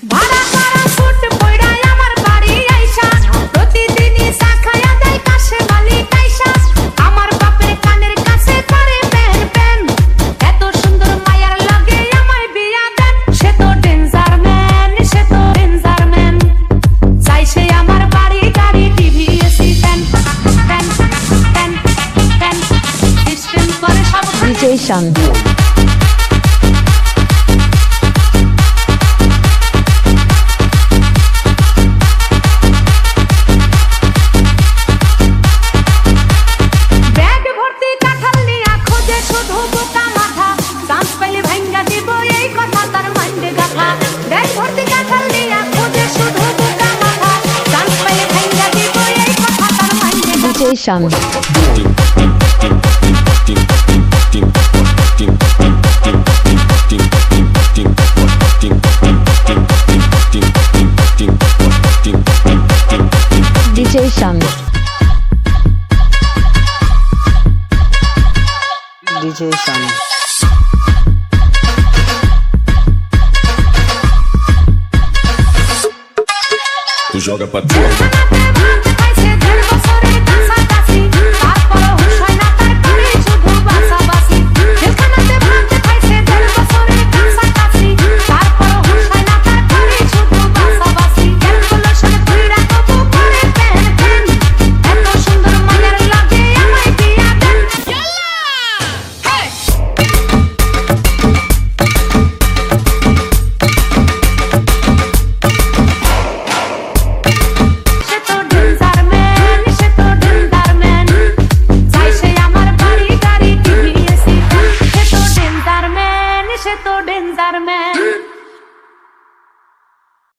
ভাড়া করা ফুট পয়ড়ায় আমার বাড়ি আইসা প্রতিদিনই চা খায়া দেয় কাশে মালিক আইসা আমার বাপের কানের কাছে করে প্যান প্যান এত সুন্দর মায়ার লগে আমায় বিয়া দেন সে তো ডেঞ্জার ম্যান চাই সে আমার বাড়ি গাড়ি TV AC fan fan fan fan system করে সব DJ Shandu. ব্যাগ ভর্তি কাঁঠাল নিয়া খোঁজে শুধু বোকা মাথা চান্স পাইলে ভাঙ্গা দিব এই কথা তার মাইন্ডে গাথা ব্যাগ ভর্তি কাঁঠাল নিয়া খোঁজে শুধু বোকা মাথা চান্স পাইলে ভাঙ্গা দিব এই কথা তার মাইন্ডে DJ Shandu. DJ Shandu. DJ Shandu. Tu joga pra trás.